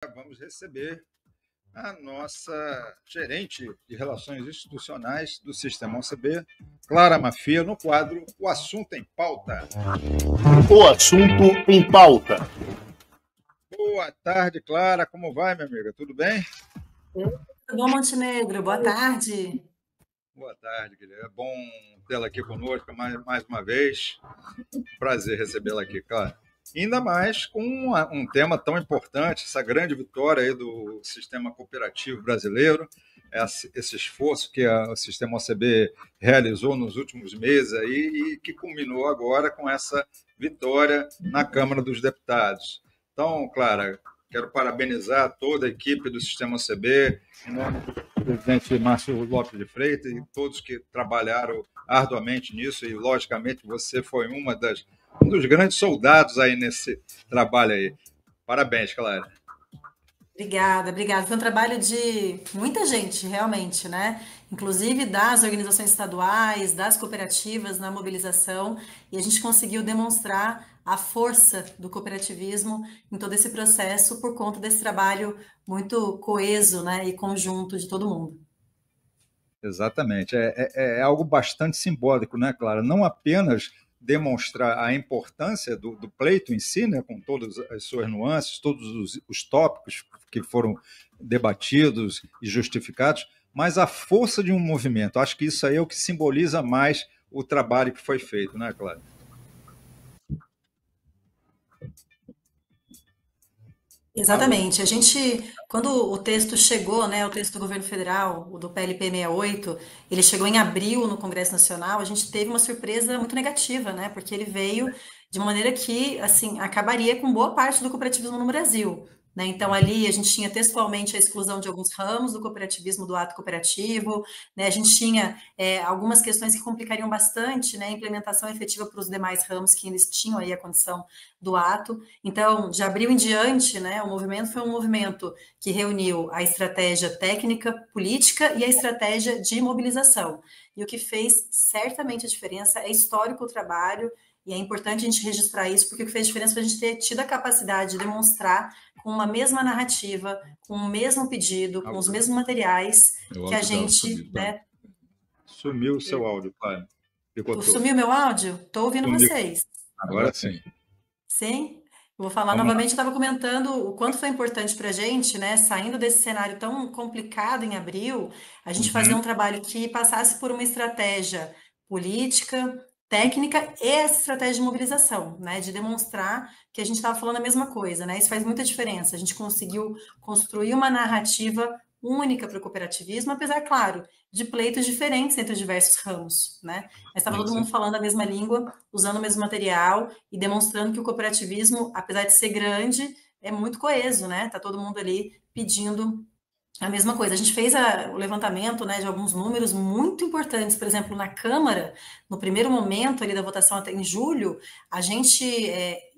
Vamos receber a nossa gerente de Relações Institucionais do Sistema OCB, Clara Mafia, no quadro O Assunto em Pauta. O Assunto em Pauta. Boa tarde, Clara. Como vai, minha amiga? Tudo bem? Tudo bom, Montenegro? Boa tarde. Boa tarde, Guilherme. É bom tê-la aqui conosco mais uma vez. Prazer recebê-la aqui, Clara. Ainda mais com um tema tão importante, essa grande vitória aí do sistema cooperativo brasileiro, esse esforço que o sistema OCB realizou nos últimos meses aí, e que culminou agora com essa vitória na Câmara dos Deputados. Então, Clara, quero parabenizar toda a equipe do sistema OCB, em nome do presidente Márcio Lopes de Freitas e todos que trabalharam arduamente nisso, e logicamente você foi um dos grandes soldados aí nesse trabalho aí. Parabéns, Clara. Obrigada. Foi um trabalho de muita gente, realmente, né? Inclusive das organizações estaduais, das cooperativas na mobilização, e a gente conseguiu demonstrar a força do cooperativismo em todo esse processo por conta desse trabalho muito coeso, né, e conjunto de todo mundo. Exatamente. É algo bastante simbólico, né, Clara? Não apenas demonstrar a importância do pleito em si, né, com todas as suas nuances, todos os tópicos que foram debatidos e justificados, mas a força de um movimento. Acho que isso aí é o que simboliza mais o trabalho que foi feito, né, Clara? Exatamente. A gente, quando o texto chegou, né, o texto do governo federal, o do PLP 68, ele chegou em abril no Congresso Nacional, a gente teve uma surpresa muito negativa, né, porque ele veio de uma maneira que, assim, acabaria com boa parte do cooperativismo no Brasil, né? Então, ali a gente tinha textualmente a exclusão de alguns ramos do cooperativismo do ato cooperativo, né? A gente tinha algumas questões que complicariam bastante, né, a implementação efetiva para os demais ramos que eles tinham aí a condição do ato. Então, de abril em diante, né, o movimento foi um movimento que reuniu a estratégia técnica, política e a estratégia de mobilização. E o que fez certamente a diferença é histórico o trabalho, e é importante a gente registrar isso, porque o que fez diferença foi a gente ter tido a capacidade de demonstrar com uma mesma narrativa, com o mesmo pedido, com os mesmos materiais, que a gente... né, sumiu o seu áudio, Clara. Sumiu meu áudio? Estou ouvindo vocês. Agora sim. Sim? Vou falar novamente, eu estava comentando o quanto foi importante para a gente, né, saindo desse cenário tão complicado em abril, a gente fazer um trabalho que passasse por uma estratégia política, técnica e essa estratégia de mobilização, né, de demonstrar que a gente estava falando a mesma coisa, né, isso faz muita diferença, a gente conseguiu construir uma narrativa única para o cooperativismo, apesar, claro, de pleitos diferentes entre os diversos ramos, né, mas estava todo mundo falando a mesma língua, usando o mesmo material e demonstrando que o cooperativismo, apesar de ser grande, é muito coeso, né, tá todo mundo ali pedindo a mesma coisa. A gente fez o levantamento, né, de alguns números muito importantes. Por exemplo, na Câmara, no primeiro momento ali da votação, até em julho, a gente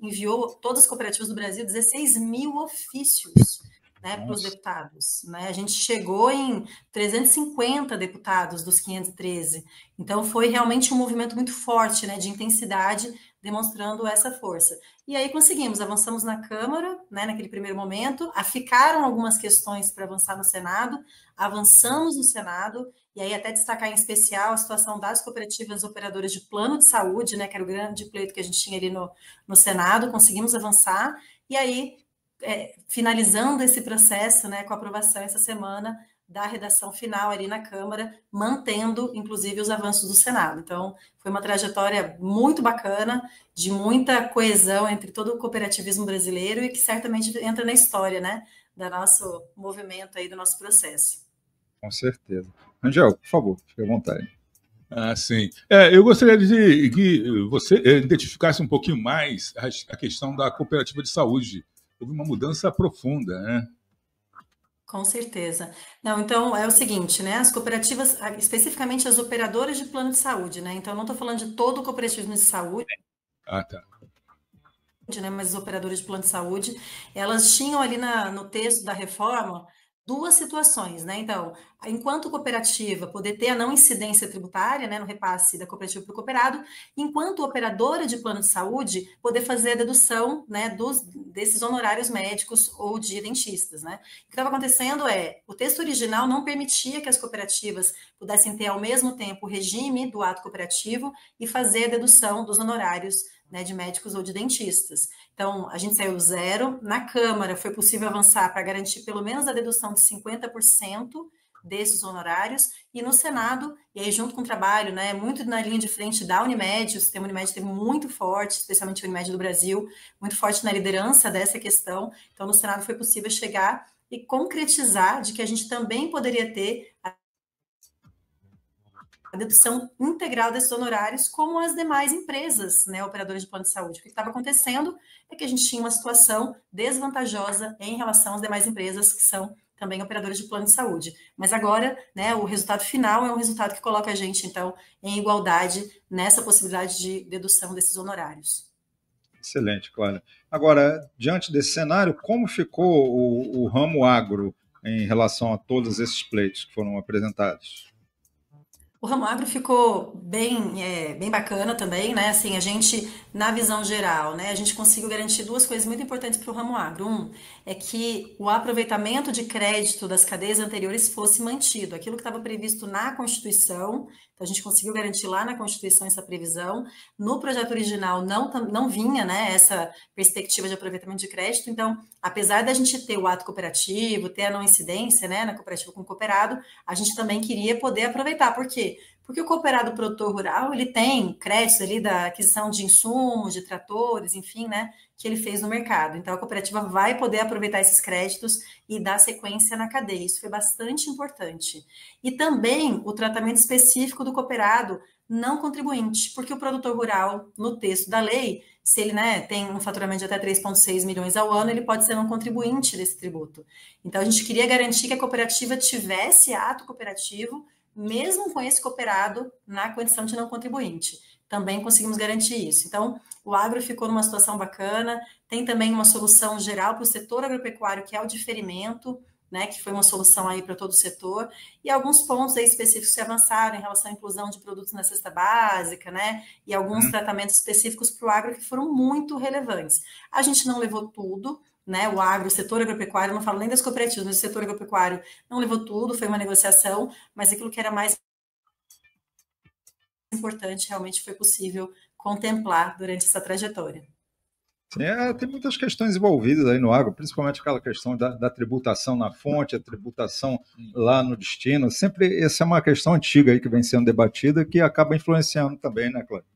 enviou todas as cooperativas do Brasil 16 mil ofícios, né, para os deputados, né? A gente chegou em 350 deputados dos 513. Então, foi realmente um movimento muito forte, né, de intensidade, demonstrando essa força. E aí conseguimos, avançamos na Câmara, né, naquele primeiro momento, ficaram algumas questões para avançar no Senado, avançamos no Senado, e aí até destacar em especial a situação das cooperativas operadoras de plano de saúde, né, que era o grande pleito que a gente tinha ali no Senado, conseguimos avançar, e aí, finalizando esse processo, né, com a aprovação essa semana, da redação final ali na Câmara, mantendo, inclusive, os avanços do Senado. Então, foi uma trajetória muito bacana, de muita coesão entre todo o cooperativismo brasileiro e que certamente entra na história, né, do nosso movimento aí, do nosso processo. Com certeza. Angel, por favor, fique à vontade. Sim. Eu gostaria de que você identificasse um pouquinho mais a questão da cooperativa de saúde. Houve uma mudança profunda, né? Com certeza. Não, então é o seguinte, né? As cooperativas, especificamente as operadoras de plano de saúde, né? Então, eu não estou falando de todo o cooperativismo de saúde. Tá. Né, mas as operadoras de plano de saúde, elas tinham ali no texto da reforma duas situações, né? Então, enquanto cooperativa, poder ter a não incidência tributária, né, no repasse da cooperativa para o cooperado, enquanto operadora de plano de saúde, poder fazer a dedução, né, desses honorários médicos ou de dentistas, né? O que estava acontecendo o texto original não permitia que as cooperativas pudessem ter ao mesmo tempo o regime do ato cooperativo e fazer a dedução dos honorários, né, de médicos ou de dentistas. Então, a gente saiu do zero. Na Câmara, foi possível avançar para garantir pelo menos a dedução de 50% desses honorários, e no Senado, e aí junto com o trabalho, né, muito na linha de frente da Unimed, o sistema Unimed esteve muito forte, especialmente a Unimed do Brasil, muito forte na liderança dessa questão. Então, no Senado foi possível chegar e concretizar de que a gente também poderia ter a dedução integral desses honorários, como as demais empresas, né, operadoras de plano de saúde. O que estava acontecendo é que a gente tinha uma situação desvantajosa em relação às demais empresas que são também operadoras de plano de saúde. Mas agora, né, o resultado final é um resultado que coloca a gente, então, em igualdade nessa possibilidade de dedução desses honorários. Excelente, Clara. Agora, diante desse cenário, como ficou o ramo agro em relação a todos esses pleitos que foram apresentados? O ramo agro ficou bem bacana também, né? Assim, a gente, na visão geral, né, a gente conseguiu garantir duas coisas muito importantes para o ramo agro. Um é que o aproveitamento de crédito das cadeias anteriores fosse mantido, aquilo que estava previsto na Constituição. Então, a gente conseguiu garantir lá na Constituição essa previsão. No projeto original não vinha, né, essa perspectiva de aproveitamento de crédito. Então, apesar da gente ter o ato cooperativo, ter a não incidência, né, na cooperativa com o cooperado, a gente também queria poder aproveitar. Por quê? Porque o cooperado produtor rural, ele tem créditos ali da aquisição de insumos, de tratores, enfim, né, que ele fez no mercado. Então, a cooperativa vai poder aproveitar esses créditos e dar sequência na cadeia. Isso foi bastante importante. E também o tratamento específico do cooperado não contribuinte, porque o produtor rural, no texto da lei, se ele, né, tem um faturamento de até 3,6 milhões ao ano, ele pode ser não contribuinte desse tributo. Então, a gente queria garantir que a cooperativa tivesse ato cooperativo, mesmo com esse cooperado na condição de não contribuinte. Também conseguimos garantir isso. Então, o agro ficou numa situação bacana. Tem também uma solução geral para o setor agropecuário, que é o diferimento, né, que foi uma solução aí para todo o setor, e alguns pontos aí específicos que avançaram em relação à inclusão de produtos na cesta básica, né, e alguns tratamentos específicos para o agro que foram muito relevantes. A gente não levou tudo, né, o agro, o setor agropecuário, não falo nem das cooperativas, mas o setor agropecuário não levou tudo, foi uma negociação, mas aquilo que era mais importante realmente foi possível contemplar durante essa trajetória. Sim, tem muitas questões envolvidas aí no agro, principalmente aquela questão da tributação na fonte, a tributação lá no destino. Sempre essa é uma questão antiga aí que vem sendo debatida, que acaba influenciando também, né, Cláudia?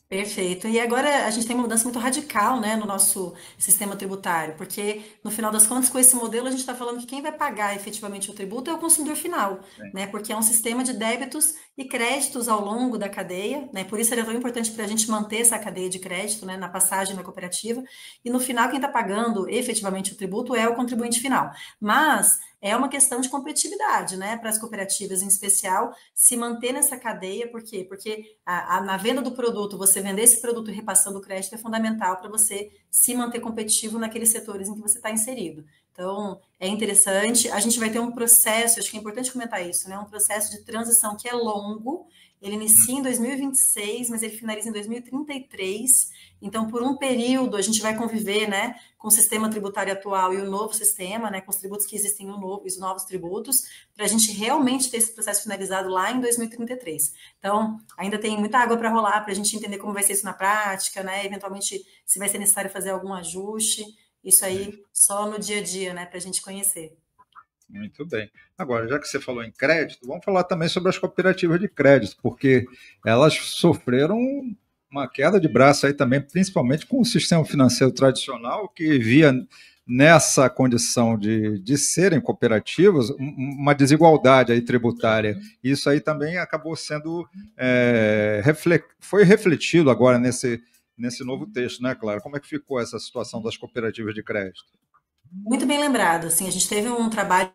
Perfeito. E agora a gente tem uma mudança muito radical, né, no nosso sistema tributário, porque no final das contas, com esse modelo, a gente está falando que quem vai pagar efetivamente o tributo é o consumidor final, né, porque é um sistema de débitos e créditos ao longo da cadeia, né, por isso é tão importante para a gente manter essa cadeia de crédito, né, na passagem na cooperativa, e no final quem está pagando efetivamente o tributo é o contribuinte final. Mas é uma questão de competitividade, né, para as cooperativas em especial, se manter nessa cadeia, por quê? Porque na venda do produto, você vender esse produto repassando o crédito é fundamental para você se manter competitivo naqueles setores em que você está inserido. Então, é interessante, a gente vai ter um processo, acho que é importante comentar isso, né, um processo de transição que é longo, ele inicia em 2026, mas ele finaliza em 2033. Então, por um período, a gente vai conviver, né, com o sistema tributário atual e o novo sistema, né, com os tributos que existem no novo, os novos tributos, para a gente realmente ter esse processo finalizado lá em 2033. Então, ainda tem muita água para rolar, para a gente entender como vai ser isso na prática, né, eventualmente, se vai ser necessário fazer algum ajuste. Isso aí só no dia a dia, né, para a gente conhecer. Muito bem. Agora, já que você falou em crédito, vamos falar também sobre as cooperativas de crédito, porque elas sofreram uma queda de braço aí também, principalmente com o sistema financeiro tradicional, que via nessa condição de serem cooperativas uma desigualdade aí tributária. Isso aí também acabou sendo foi refletido agora nesse novo texto, né, Clara? Como é que ficou essa situação das cooperativas de crédito? Muito bem lembrado, assim, a gente teve um trabalho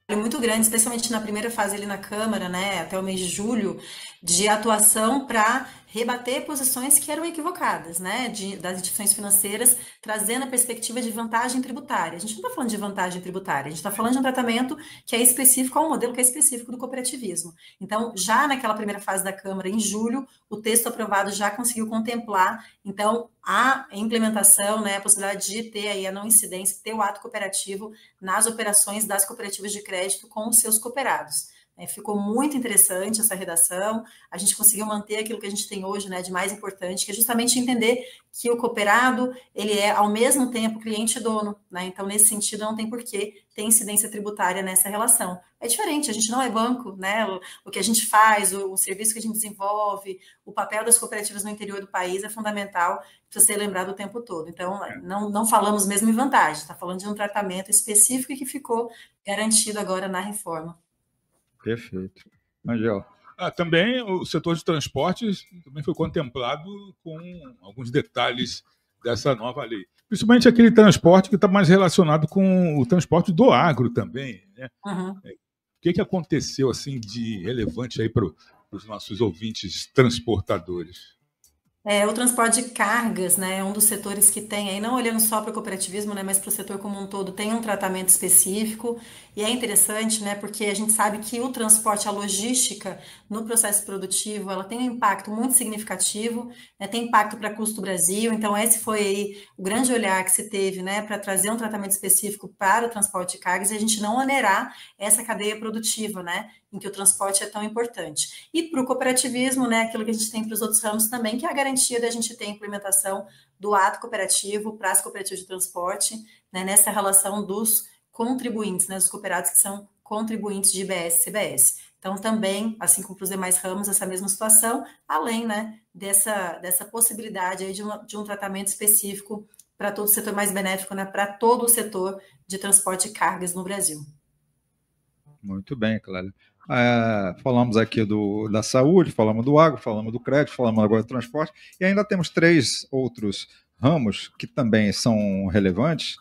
muito grande, especialmente na primeira fase ali na Câmara, né, até o mês de julho, de atuação para rebater posições que eram equivocadas, né, das instituições financeiras, trazendo a perspectiva de vantagem tributária. A gente não está falando de vantagem tributária, a gente está falando de um tratamento que é específico ao modelo que é específico do cooperativismo. Então, já naquela primeira fase da Câmara, em julho, o texto aprovado já conseguiu contemplar, então, a implementação, né, a possibilidade de ter aí a não incidência, ter o ato cooperativo nas operações das cooperativas de crédito com os seus cooperados. Ficou muito interessante essa redação, a gente conseguiu manter aquilo que a gente tem hoje, né, de mais importante, que é justamente entender que o cooperado, ele é, ao mesmo tempo, cliente e dono, né, então, nesse sentido, não tem por que ter incidência tributária nessa relação. É diferente, a gente não é banco, né, o que a gente faz, o serviço que a gente desenvolve, o papel das cooperativas no interior do país é fundamental para ser lembrado o tempo todo. Então, não falamos mesmo em vantagem, está falando de um tratamento específico e que ficou garantido agora na reforma. Perfeito. Angel. Também o setor de transportes também foi contemplado com alguns detalhes dessa nova lei. Principalmente aquele transporte que está mais relacionado com o transporte do agro também, né? Uhum. O que aconteceu assim de relevante aí para os nossos ouvintes transportadores? O transporte de cargas, né, é um dos setores que tem, aí, não olhando só para o cooperativismo, né, mas para o setor como um todo, tem um tratamento específico, e é interessante, né, porque a gente sabe que o transporte, a logística no processo produtivo, ela tem um impacto muito significativo, né, tem impacto para custo do Brasil, então esse foi aí o grande olhar que se teve, né, para trazer um tratamento específico para o transporte de cargas e a gente não onerar essa cadeia produtiva, né, em que o transporte é tão importante. E para o cooperativismo, né, aquilo que a gente tem para os outros ramos também, que é a garantia da gente ter a implementação do ato cooperativo para as cooperativas de transporte, né, nessa relação dos contribuintes, né, dos cooperados que são contribuintes de IBS e CBS. Então, também, assim como para os demais ramos, essa mesma situação, além, né, dessa possibilidade aí de um tratamento específico para todo o setor mais benéfico, né, para todo o setor de transporte de cargas no Brasil. Muito bem, Cláudia. Falamos aqui da saúde, falamos do agro, falamos do crédito, falamos agora do transporte, e ainda temos 3 outros ramos que também são relevantes,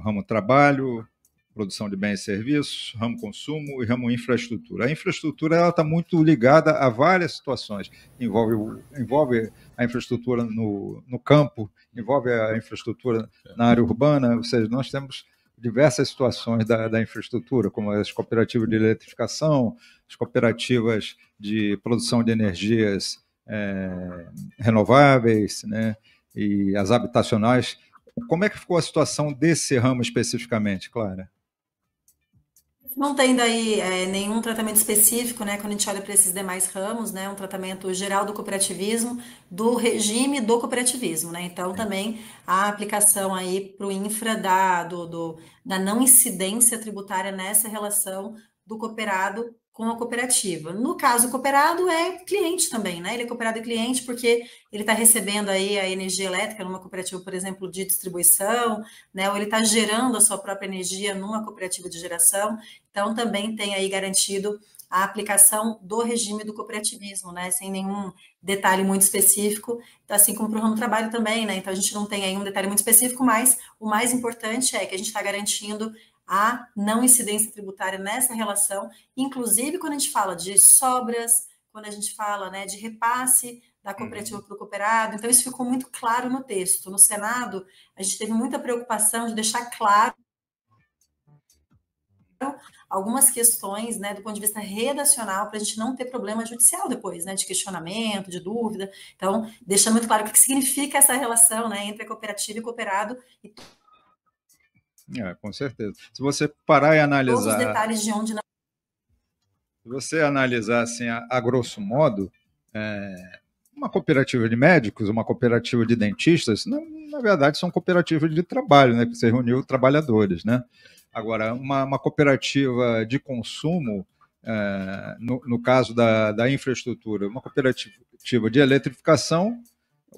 ramo trabalho, produção de bens e serviços, ramo consumo e ramo infraestrutura. A infraestrutura está muito ligada a várias situações, envolve a infraestrutura no campo, envolve a infraestrutura na área urbana, ou seja, nós temos diversas situações da infraestrutura, como as cooperativas de eletrificação, as cooperativas de produção de energias renováveis, né, e as habitacionais. Como é que ficou a situação desse ramo especificamente, Clara? Não tem daí nenhum tratamento específico, né, quando a gente olha para esses demais ramos, né, um tratamento geral do cooperativismo, do regime do cooperativismo, né, então também a aplicação aí para o infra da não incidência tributária nessa relação do cooperado com a cooperativa. No caso, o cooperado é cliente também, né, ele é cooperado e cliente porque ele está recebendo aí a energia elétrica numa cooperativa, por exemplo, de distribuição, né, ou ele está gerando a sua própria energia numa cooperativa de geração. Então, também tem aí garantido a aplicação do regime do cooperativismo, né, sem nenhum detalhe muito específico, assim como para o ramo do trabalho também, né, então a gente não tem aí um detalhe muito específico, mas o mais importante é que a gente está garantindo a não incidência tributária nessa relação, inclusive quando a gente fala de sobras, quando a gente fala, né, de repasse da cooperativa para o cooperado, então isso ficou muito claro no texto. No Senado, a gente teve muita preocupação de deixar claro algumas questões, né, do ponto de vista redacional, para a gente não ter problema judicial depois, né, de questionamento, de dúvida. Então, deixando muito claro o que significa essa relação, né, entre a cooperativa e o cooperado. Com certeza. Se você parar e analisar... Todos os detalhes de onde... Se você analisar, assim, a grosso modo, uma cooperativa de médicos, uma cooperativa de dentistas, na verdade, são cooperativas de trabalho, né, que você reuniu trabalhadores, né? Agora, uma cooperativa de consumo, no caso da infraestrutura, uma cooperativa de eletrificação,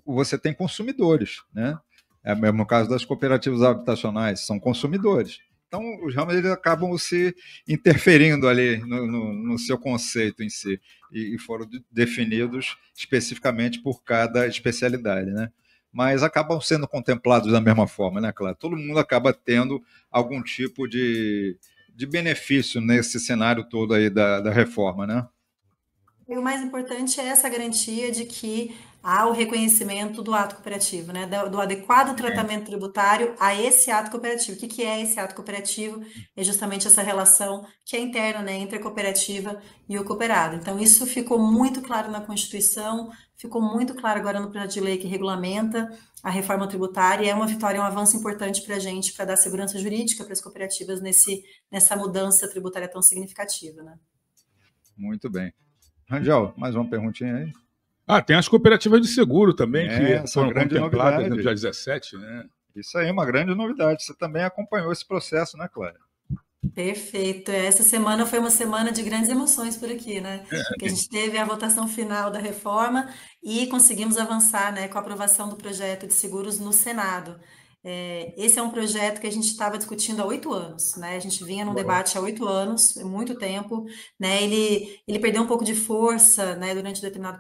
você tem consumidores, né? É o mesmo caso das cooperativas habitacionais, são consumidores. Então, os ramos eles acabam se interferindo ali no seu conceito em si, e foram definidos especificamente por cada especialidade, né? Mas acabam sendo contemplados da mesma forma, né, claro? Todo mundo acaba tendo algum tipo de benefício nesse cenário todo aí da reforma, né? E o mais importante é essa garantia de que há o reconhecimento do ato cooperativo, né? Do adequado tratamento tributário a esse ato cooperativo. O que é esse ato cooperativo? É justamente essa relação que é interna, né, entre a cooperativa e o cooperado. Então, isso ficou muito claro na Constituição, ficou muito claro agora no projeto de lei que regulamenta a reforma tributária, e é uma vitória, um avanço importante para a gente, para dar segurança jurídica para as cooperativas nessa mudança tributária tão significativa, né? Muito bem. Rangel, mais uma perguntinha aí? Tem as cooperativas de seguro também, que Essa foram grande contempladas novidade. no dia 17, né? Isso aí é uma grande novidade. Você também acompanhou esse processo, né, Clara? Perfeito. Essa semana foi uma semana de grandes emoções por aqui, né? Que a gente teve a votação final da reforma e conseguimos avançar, né, com a aprovação do projeto de seguros no Senado. Esse é um projeto que a gente estava discutindo há 8 anos, né? A gente vinha num debate há 8 anos, é muito tempo, né? Ele perdeu um pouco de força, né, durante um determinado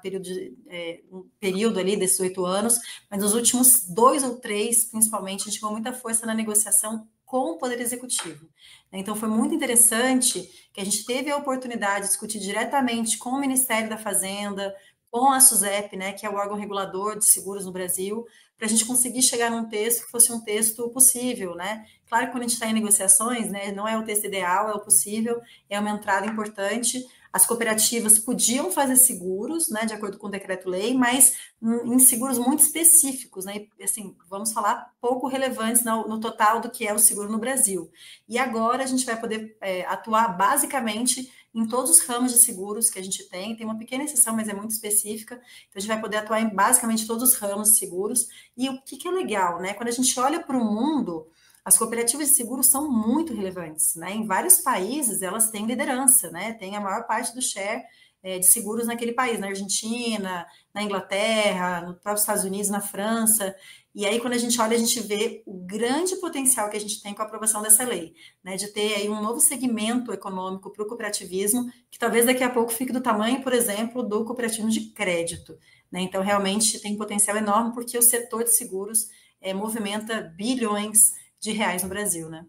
um período ali desses 8 anos, mas nos últimos 2 ou 3, principalmente, a gente ganhou muita força na negociação com o Poder Executivo. Então, foi muito interessante que a gente teve a oportunidade de discutir diretamente com o Ministério da Fazenda, com a SUSEP, né, que é o órgão regulador de seguros no Brasil, para a gente conseguir chegar num texto que fosse um texto possível, né? Claro que quando a gente está em negociações, né, não é o texto ideal, é o possível, é uma entrada importante. As cooperativas podiam fazer seguros, né, de acordo com o decreto-lei, mas em seguros muito específicos, né, e, assim, vamos falar pouco relevantes no total do que é o seguro no Brasil. E agora a gente vai poder atuar basicamente em todos os ramos de seguros que a gente tem uma pequena exceção, mas é muito específica, então a gente vai poder atuar em basicamente todos os ramos de seguros. E o que é legal, né, quando a gente olha para o mundo, as cooperativas de seguros são muito relevantes, né? Em vários países elas têm liderança, né? Tem a maior parte do share de seguros naquele país, na Argentina, na Inglaterra, nos próprios Estados Unidos, na França. E aí, quando a gente olha, a gente vê o grande potencial que a gente tem com a aprovação dessa lei, né? De ter aí um novo segmento econômico para o cooperativismo, que talvez daqui a pouco fique do tamanho, por exemplo, do cooperativismo de crédito, né? Então, realmente tem um potencial enorme, porque o setor de seguros movimenta bilhões de reais no Brasil, né?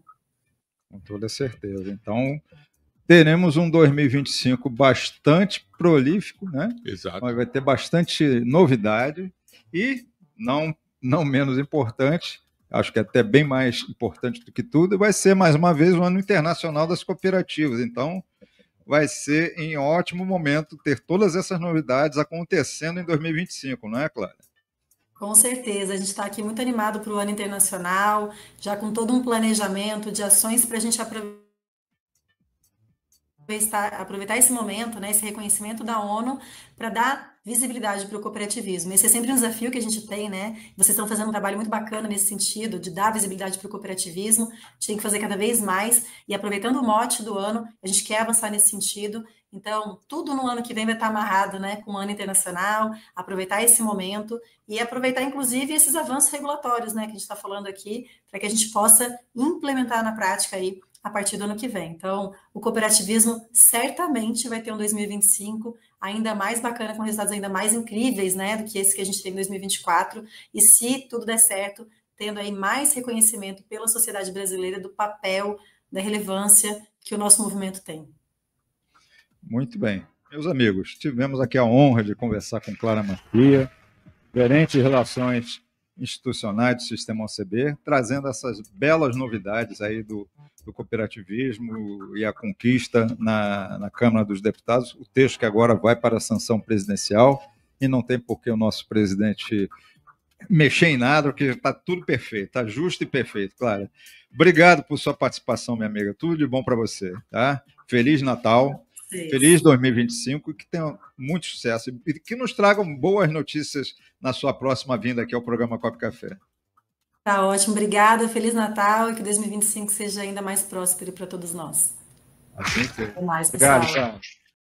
Com toda certeza. Então, teremos um 2025 bastante prolífico, né? Exato. Vai ter bastante novidade e, não menos importante, acho que até bem mais importante do que tudo, vai ser, mais uma vez, o Ano Internacional das Cooperativas. Então, vai ser em ótimo momento ter todas essas novidades acontecendo em 2025, não é, Clara? Com certeza, a gente está aqui muito animado para o Ano Internacional, já com todo um planejamento de ações para a gente aproveitar esse momento, né, esse reconhecimento da ONU para dar visibilidade para o cooperativismo. Esse é sempre um desafio que a gente tem, né? Vocês estão fazendo um trabalho muito bacana nesse sentido, de dar visibilidade para o cooperativismo. A gente tem que fazer cada vez mais, e aproveitando o mote do ano, a gente quer avançar nesse sentido. Então, tudo no ano que vem vai estar amarrado, né, com o Ano Internacional, aproveitar esse momento e aproveitar, inclusive, esses avanços regulatórios, né, que a gente está falando aqui, para que a gente possa implementar na prática aí a partir do ano que vem. Então, o cooperativismo certamente vai ter um 2025 ainda mais bacana, com resultados ainda mais incríveis, né, do que esse que a gente teve em 2024, e se tudo der certo, tendo aí mais reconhecimento pela sociedade brasileira do papel, da relevância que o nosso movimento tem. Muito bem. Meus amigos, tivemos aqui a honra de conversar com Clara Mantilla, gerente de Relações Institucionais do Sistema OCB, trazendo essas belas novidades aí do cooperativismo e a conquista na Câmara dos Deputados, o texto que agora vai para a sanção presidencial, e não tem por que o nosso presidente mexer em nada, porque está tudo perfeito, está justo e perfeito, Clara. Obrigado por sua participação, minha amiga. Tudo de bom para você, tá? Feliz Natal. Feliz 2025 e que tenha muito sucesso e que nos tragam boas notícias na sua próxima vinda aqui ao programa Copo Café. Tá ótimo, obrigada, Feliz Natal e que 2025 seja ainda mais próspero para todos nós. Assim que... Até mais, pessoal. Obrigado, tchau.